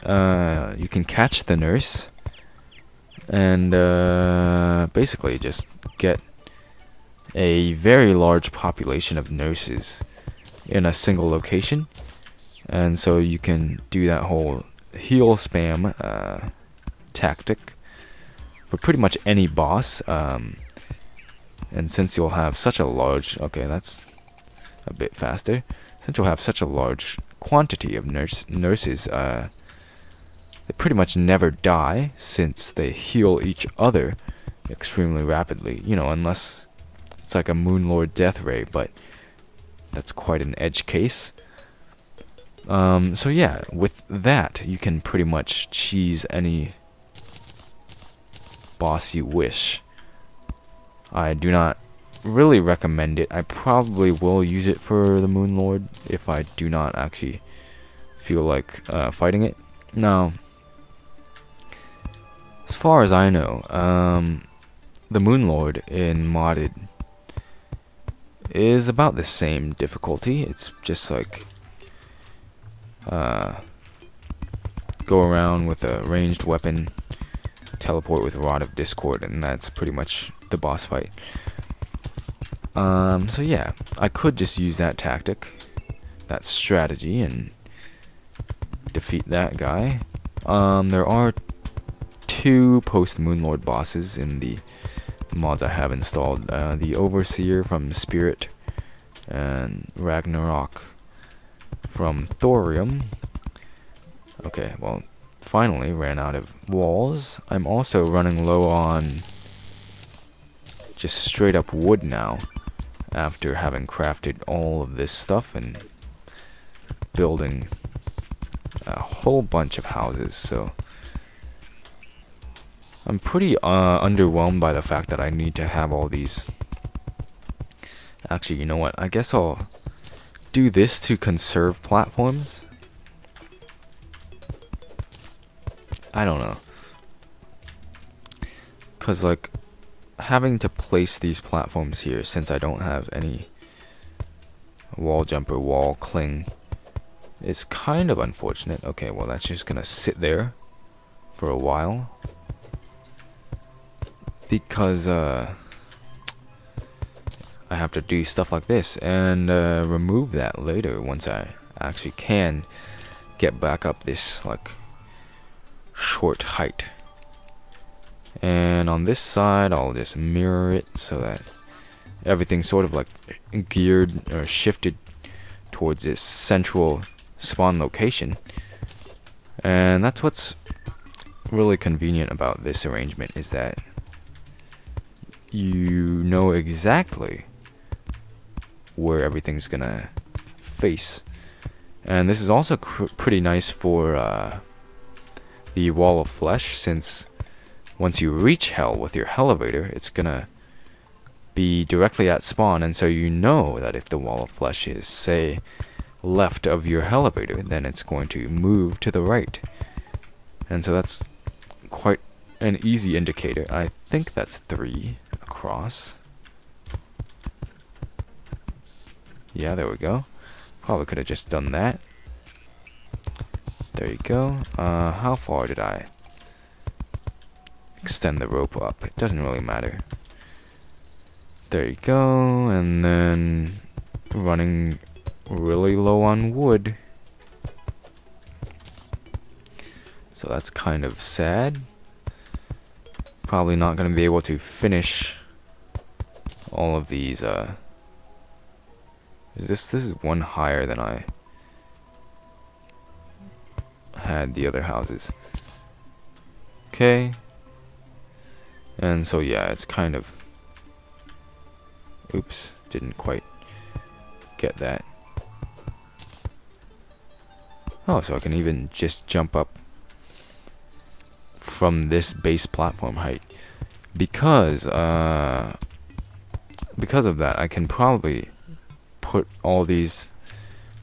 you can catch the nurse and basically just get a very large population of nurses in a single location. And so you can do that whole heal spam tactic for pretty much any boss. And since you'll have such a large... Okay, that's a bit faster. Since you'll have such a large quantity of nurses, they pretty much never die, since they heal each other extremely rapidly. You know, unless it's like a Moonlord Death Ray, but that's quite an edge case. So yeah, with that, you can pretty much cheese any boss you wish. I do not really recommend it. I probably will use it for the Moonlord if I do not actually feel like fighting it. Now, as far as I know, the Moonlord in modded is about the same difficulty. It's just like go around with a ranged weapon, teleport with Rod of Discord, and that's pretty much the boss fight. So yeah, I could just use that tactic, that strategy, and defeat that guy. There are 2 post-Moonlord bosses in the mods I have installed. The Overseer from Spirit, and Ragnarok from Thorium. Okay, well, finally ran out of walls. I'm also running low on just straight up wood now, after having crafted all of this stuff and building a whole bunch of houses, so I'm pretty underwhelmed by the fact that I need to have all these. Actually, you know what? I guess I'll do this to conserve platforms. I don't know. Cause like having to place these platforms here, since I don't have any wall jumper, wall cling, is kind of unfortunate. Okay, well that's just gonna sit there for a while. Because I have to do stuff like this and remove that later once I actually can get back up this like short height. And on this side I'll just mirror it so that everything's sort of like geared or shifted towards this central spawn location. And that's what's really convenient about this arrangement, is that you know exactly where everything's gonna face. And this is also pretty nice for the wall of flesh, since once you reach hell with your elevator, it's gonna be directly at spawn, and so you know that if the wall of flesh is, say, left of your elevator, then it's going to move to the right. And so that's quite an easy indicator. I think that's 3 across. Yeah, there we go. Probably could have just done that. There you go. How far did I extend the rope up? It doesn't really matter. There you go. And then running really low on wood. So that's kind of sad. Probably not going to be able to finish all of these. This is one higher than I had the other houses. Okay. And so yeah, it's kind of, oops, didn't quite get that. Oh, so I can even just jump up from this base platform height. Because of that, I can probably put all these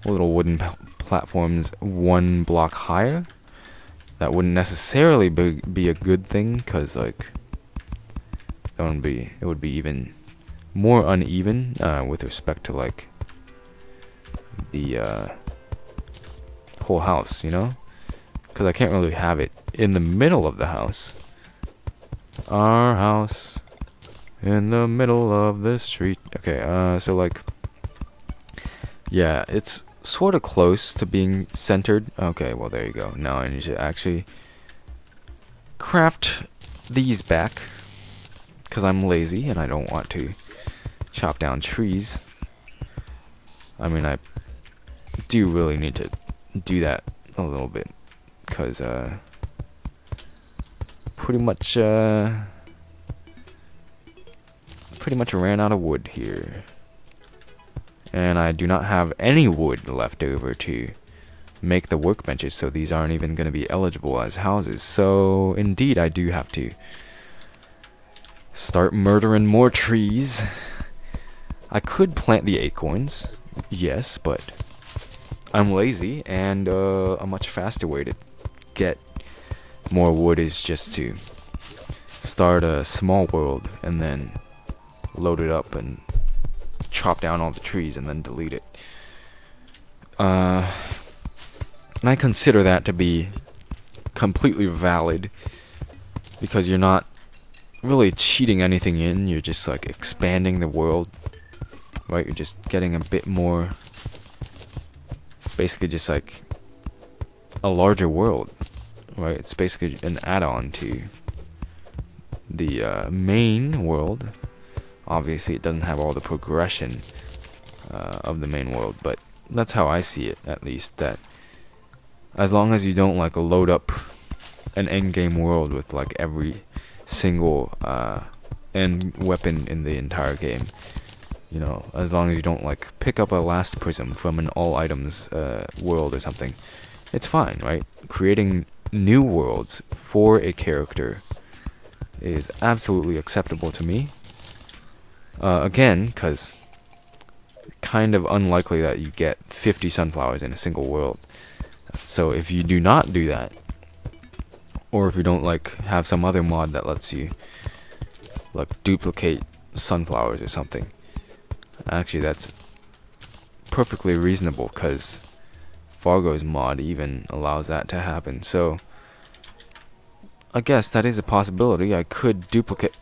little wooden platforms 1 block higher. That wouldn't necessarily be a good thing, because like it would be even more uneven with respect to like the whole house, you know, because I can't really have it in the middle of the house. Our house in the middle of the street. Okay, so like, yeah, it's sort of close to being centered. Okay, well there you go. Now I need to actually craft these back, because I'm lazy and I don't want to chop down trees. I mean, I do really need to do that a little bit, because pretty much ran out of wood here, and I do not have any wood left over to make the workbenches, so these aren't even going to be eligible as houses. So indeed, I do have to start murdering more trees. I could plant the acorns, yes, but I'm lazy, and a much faster way to get more wood is just to start a small world and then load it up and chop down all the trees and then delete it. And I consider that to be completely valid, because you're not really cheating anything in, you're just like expanding the world, right? You're just getting a bit more, basically just like a larger world, right? It's basically an add-on to the main world. Obviously it doesn't have all the progression of the main world, but that's how I see it, at least, that as long as you don't like load up an endgame world with like every single end weapon in the entire game, you know, as long as you don't like pick up a last prism from an all items world or something, it's fine, right? Creating new worlds for a character is absolutely acceptable to me. Again, because kind of unlikely that you get 50 sunflowers in a single world. So if you do not do that, or if you don't like have some other mod that lets you like duplicate sunflowers or something, actually that's perfectly reasonable because Fargo's mod even allows that to happen. So I guess that is a possibility. I could duplicate.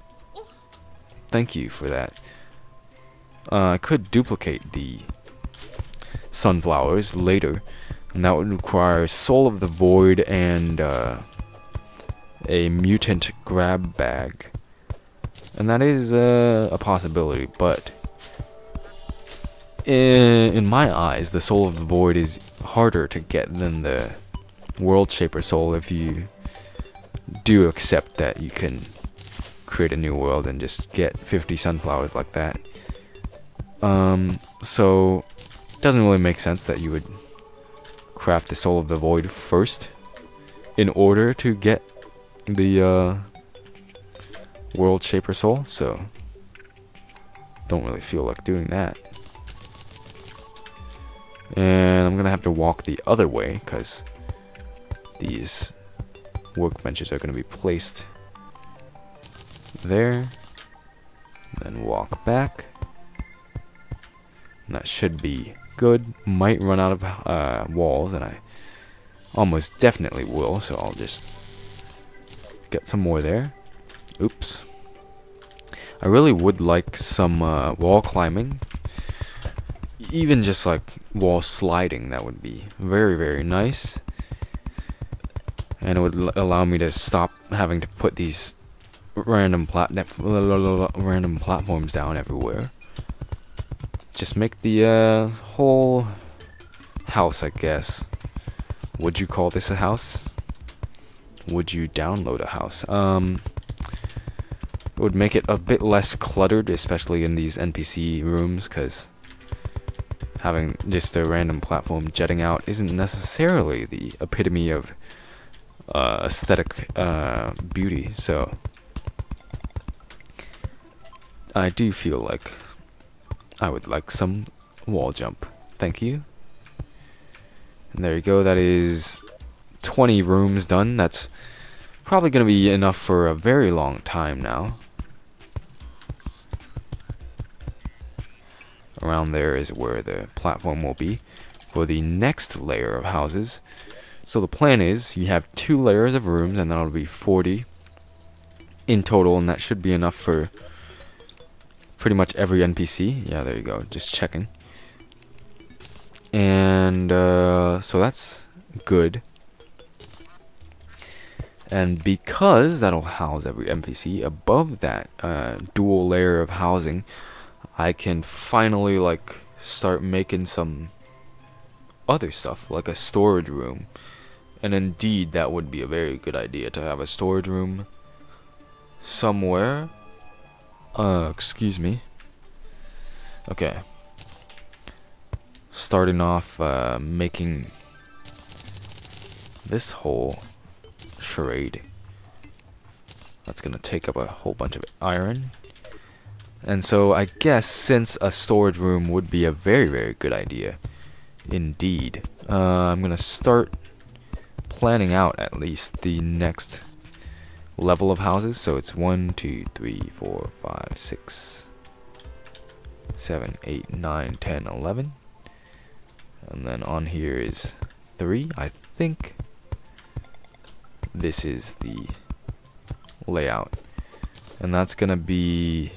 Thank you for that. I could duplicate the sunflowers later, and that would require Soul of the Void and a mutant grab bag, and that is a possibility. But in my eyes, the Soul of the Void is harder to get than the World Shaper Soul if you do accept that you can create a new world and just get 50 sunflowers like that. So it doesn't really make sense that you would craft the Soul of the Void first in order to get the World Shaper Soul, so don't really feel like doing that. And I'm gonna have to walk the other way because these workbenches are gonna be placed there, then walk back, and that should be good. Might run out of walls, and I almost definitely will, so I'll just get some more there. Oops. I really would like some wall climbing, even just like wall sliding. That would be very, very nice, and it would allow me to stop having to put these random platforms down everywhere. Just make the whole house, I guess. Would you call this a house? Would you download a house? It would make it a bit less cluttered, especially in these NPC rooms, because having just a random platform jetting out isn't necessarily the epitome of aesthetic beauty. So I do feel like I would like some wall jump. Thank you. And there you go. That is 20 rooms done. That's probably going to be enough for a very long time now. Around there is where the platform will be for the next layer of houses. So the plan is you have 2 layers of rooms, and that'll be 40 in total, and that should be enough for pretty much every NPC. Yeah, there you go. Just checking. And so that's good. And because that'll house every NPC, above that dual layer of housing, I can finally like start making some other stuff, like a storage room. And indeed, that would be a very good idea to have a storage room somewhere. Excuse me. Okay. Starting off making this whole charade. That's gonna take up a whole bunch of iron. And so I guess since a storage room would be a very, very good idea indeed, I'm gonna start planning out at least the next level of houses. So it's 1, 2, 3, 4, 5, 6, 7, 8, 9, 10, 11. And then on here is 3. I think this is the layout. And that's gonna be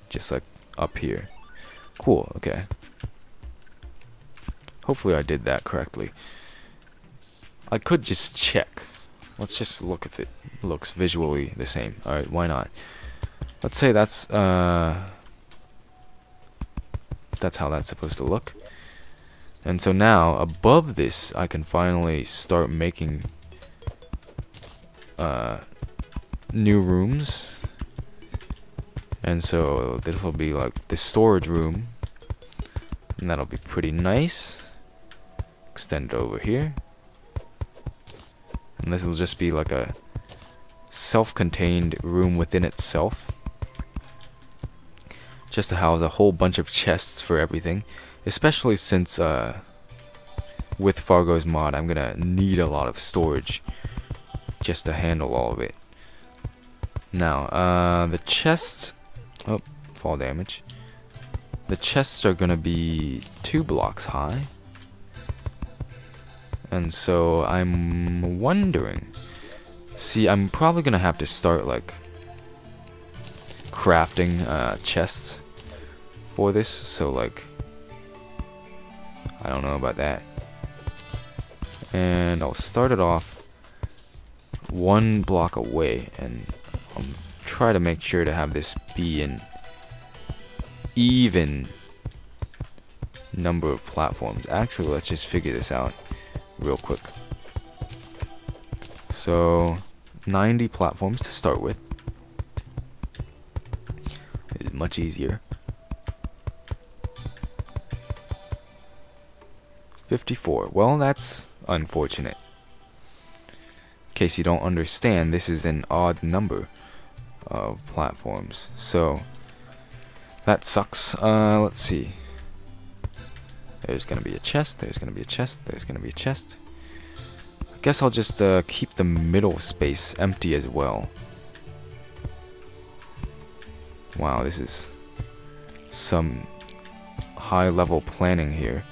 just like up here. Cool, okay. Hopefully I did that correctly. I could just check. Let's just look if it looks visually the same. Alright, why not? Let's say that's how that's supposed to look. And so now above this I can finally start making new rooms. And so this will be like the storage room, and that'll be pretty nice. extend it over here. And this will just be like a self-contained room within itself. Just to house a whole bunch of chests for everything. Especially since with Fargo's mod, I'm gonna need a lot of storage just to handle all of it. Now, the chests... Oh, fall damage. The chests are gonna be 2 blocks high. And so I'm wondering... See, I'm probably gonna have to start, like, crafting chests for this. So, like... I don't know about that. And I'll start it off 1 block away, and I'll try to make sure to have this be an even number of platforms. Actually, let's just figure this out real quick. So 90 platforms to start with. It's much easier. 54. Well, that's unfortunate. In case you don't understand, this is an odd number of platforms. So that sucks. Let's see. There's gonna be a chest, there's gonna be a chest, there's gonna be a chest. I guess I'll just keep the middle space empty as well. Wow, this is some high level planning here.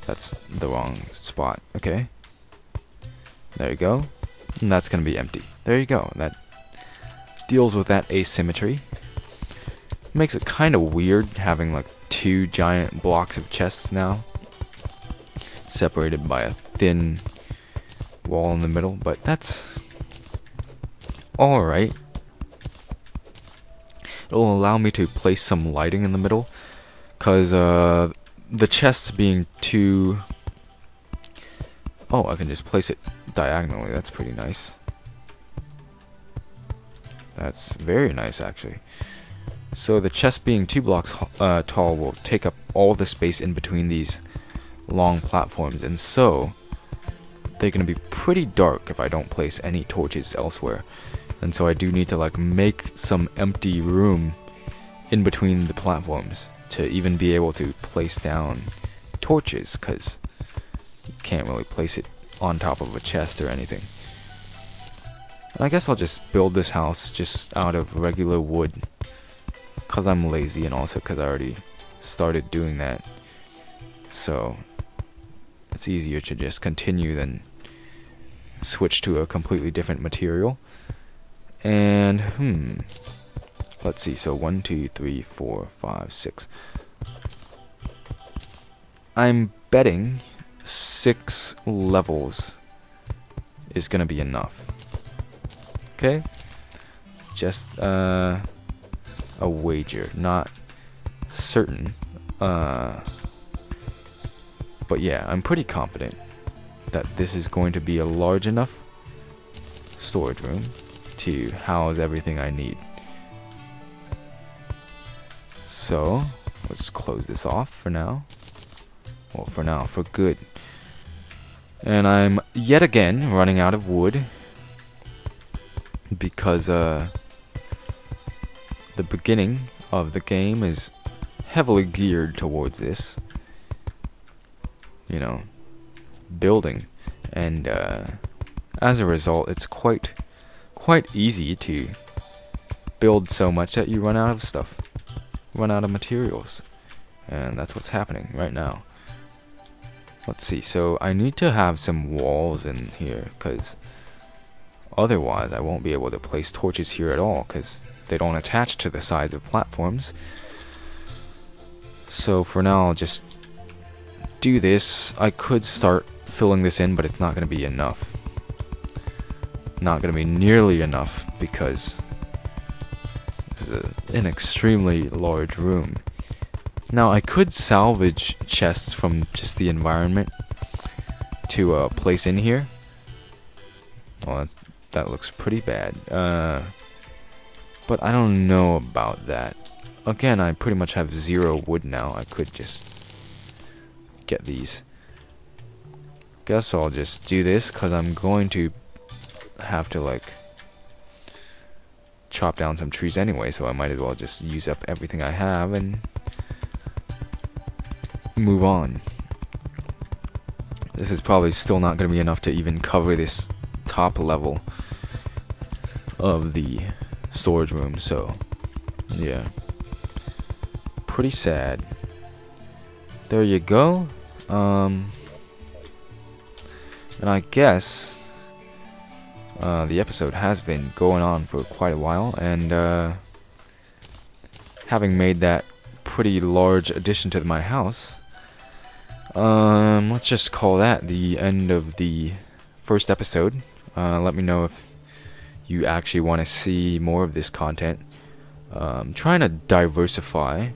That's the wrong spot. Okay. There you go. And that's gonna be empty. There you go. That deals with that asymmetry. Makes it kind of weird having like 2 giant blocks of chests now, separated by a thin wall in the middle, but that's alright. It'll allow me to place some lighting in the middle, because the chests being too... Oh, I can just place it diagonally. That's pretty nice. That's very nice, actually. So the chest being 2 blocks tall will take up all the space in between these long platforms, and so they're gonna be pretty dark if I don't place any torches elsewhere. And so I do need to like make some empty room in between the platforms to even be able to place down torches, because you can't really place it on top of a chest or anything. And I guess I'll just build this house just out of regular wood, because I'm lazy, and also because I already started doing that. So it's easier to just continue than switch to a completely different material. And let's see, so 1, 2, 3, 4, 5, 6. I'm betting 6 levels is gonna be enough. Okay? Just a wager, not certain. But yeah, I'm pretty confident that this is going to be a large enough storage room to house everything I need. So let's close this off for now. Well, for now, for good. And I'm yet again running out of wood, because the beginning of the game is heavily geared towards this, you know, building, and as a result, it's quite easy to build so much that you run out of stuff, run out of materials, and that's what's happening right now. Let's see, so I need to have some walls in here, because otherwise I won't be able to place torches here at all, because they don't attach to the sides of platforms. So for now, I'll just do this. I could start filling this in, but it's not going to be enough. Not going to be nearly enough, because it's an extremely large room. Now, I could salvage chests from just the environment to place in here. Well, that looks pretty bad. But I don't know about that. Again, I pretty much have 0 wood now. I could just get these guess I'll just do this because I'm going to have to like chop down some trees anyway, so I might as well just use up everything I have and move on. This is probably still not going to be enough to even cover this top level of the storage room, so yeah, pretty sad. There you go. And I guess the episode has been going on for quite a while, and having made that pretty large addition to my house, let's just call that the end of the first episode. Let me know if you actually want to see more of this content. Trying to diversify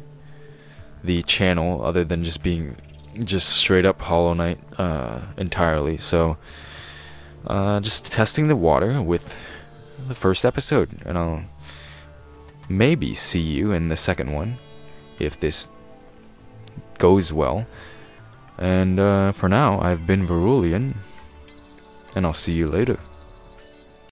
the channel other than just being just straight up Hollow Knight entirely. So just testing the water with the first episode, and I'll maybe see you in the second one if this goes well. And for now, I've been Verulian, and I'll see you later.